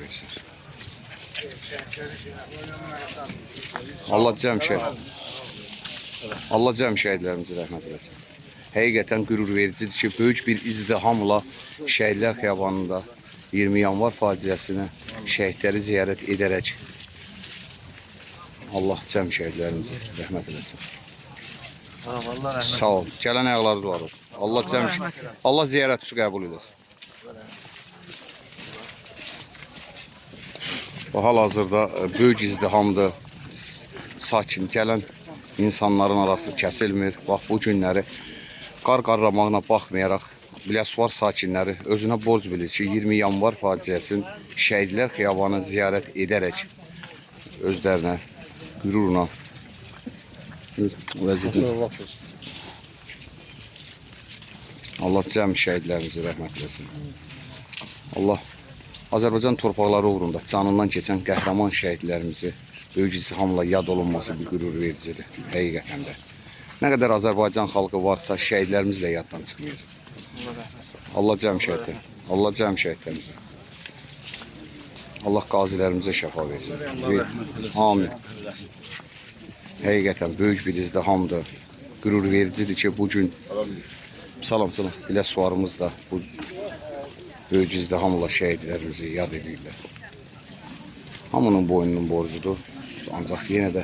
versin. Allah cəm şəhidlərimizi rəhmət eləsin. Həqiqətən qürur vericidir ki, böyük bir izdihamla Şəhidlər Xiyabanında 20 yanvar faciəsini şəhidləri ziyarət edərək Allah cəm şəhidlərimizi rəhmət eləsin. Sağ ol. Gələn ayaqlarınız var olsun. Allah ziyarətçisi qəbul eləsin. Hal-hazırda böyük izdihamdır. Sakin gələn insanların arası kəsilmir. Bax bu günləri qar qarlamağına baxmayaraq Biləsuvar sakinləri özünə borc bilir ki, 20 yanvar faciəsinin Şəhidlər Xiyabanı ziyarət edərək özlərinə qürurla Allah cəm şəhidlərimizi rəhmət eləsin. Allah Azərbaycan torpaqları uğrunda canından keçən qəhrəman şəhidlərimizi böyük izdihamla yad olunması bir qürur vericidir. Həqiqətən də. Nə qədər Azərbaycan xalqı varsa şəhidlərimiz də yaddan çıxmayacaq. Allah cəm şəhidlər. Allah cəm şəhidlərimizə. Allah qazilərimizə şəfa versin. Amin. Həqiqətən böyük bir izdihamdır. Qürur vericidir ki, bugün salam Biləsuvarımız da bu böyük izdihamla şəhidlərimizi yad edirlər. Hamının boynunun borcudur. Ancaq yenə də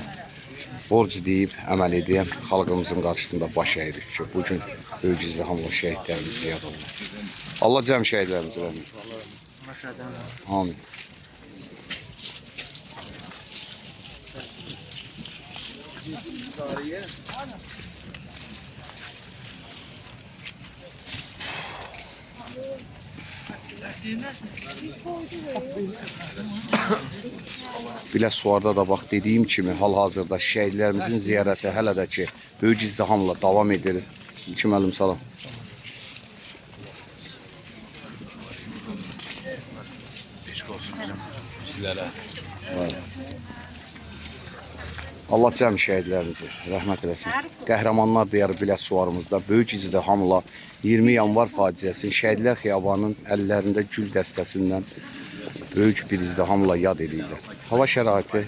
borc deyib əməl edən xalqımızın qarşısında baş əyirik ki, bugün böyük izdihamla şəhidlərimizi yad olunur. Allah cəm şəhidlərimizi rəhmət. Amin. Biləsuvarda da bax dediyim kimi hal-hazırda şəhidlərimizin ziyarəti hələ də ki böyük izdihamla davam edir. İki müəllim salam. Allah cəm şəhidlərimizi rəhmət eləsin. Qəhrəmanlar diyarı Biləsuvarımızda böyük izdihamla 20 yanvar faciəsinin Şəhidlər Xiyabanının əllərində gül dəstəsindən böyük bir izdihamla yad edirlər. Hava şəraiti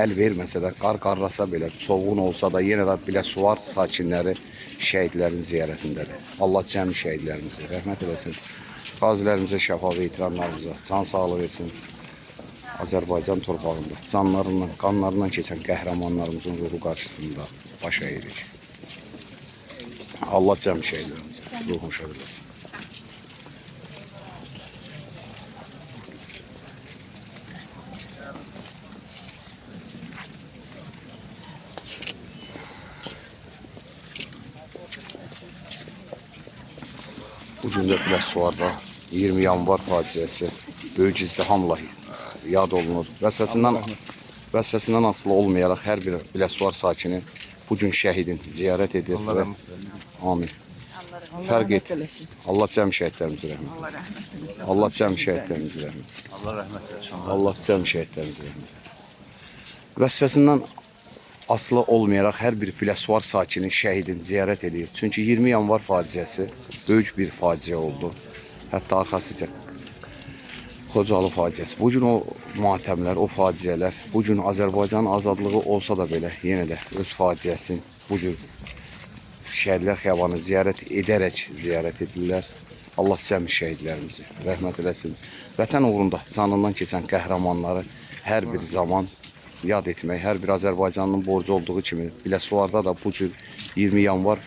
əl verməsə də, qar qarlasa belə, çoğun olsa da yenə də Biləsuvar sakinləri şəhidlərin ziyarətindədir. Allah cəm şəhidlərimizi rəhmət eləsin. Qazilərimizə şəfa və itiramlarımıza can sağlığı versin. Azərbaycan torpağında canlarından, qanlarından keçən qəhrəmanlarımızın ruhu qarşısında baş əyirik. Allah cəm şəhidlərimizə ruhunu şad eləsin. Bugün də Biləsuvarda 20 yanvar faciəsi böyük izdihamla yad olunur. Vəsfəsindən asılı olmayaraq hər bir Biləsuvar sakini bugün şəhidin ziyarət edir və amin. Fərq et. Allah cəm şəhidlərimizi rəhmət. Allah cəm şəhidlərimizi rəhmət. Allah cəm şəhidlərimizi rəhmət. Vəsfəsindən asılı olmayaraq hər bir Biləsuvar sakini şəhidin ziyarət edir. Çünki 20 yanvar faciəsi böyük bir faciə oldu. Hətta arxasıca Xocalı faciəsi. Bugün o matəmlər, o faciələr, bugün Azərbaycanın azadlığı olsa da belə yenə də öz faciəsini bu cür Şəhidlər Xiyabanı ziyarət edərək ziyarət edirlər. Allah cəm şəhidlərimizi rəhmət eləsin. Vətən uğrunda canından keçən qəhrəmanları hər bir zaman yad etmək, hər bir Azərbaycanın borcu olduğu kimi Biləsuvarda da bu cür 20 yanvar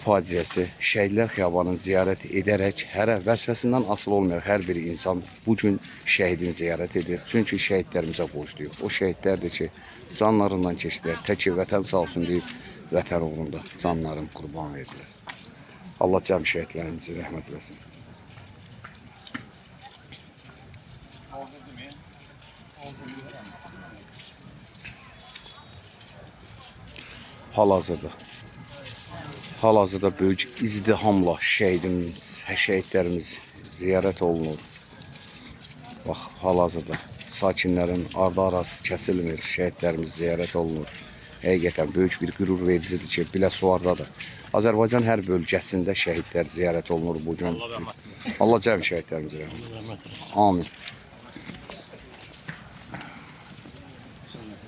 faciəsi Şəhidlər Xiyabanını ziyarət edərək vəsfəsindən asılı olmayaraq hər bir insan bugün şəhidini ziyarət edir. Çünki şəhidlərimizə borcluyuq. O şəhidlərdir ki, canlarından keçdilər. Təki vətən sağ olsun deyib vətən uğrunda canlarını qurban verdilər. Allah cəm şəhidlərimizi rəhmət eləsin. Hal-hazırda böyük izdihamla şəhidlərimiz ziyarət olunur. Bax, hal-hazırda sakinlərin ardı-arası kəsilmir, şəhidlərimiz ziyarət olunur. Həqiqətən böyük bir qürur vericidir ki, Biləsuvarda da Azərbaycan hər bölgəsində şəhidlər ziyarət olunur bu gün. Allah cəm şəhidlərimizi rəhmət. Amin. Sağ olun.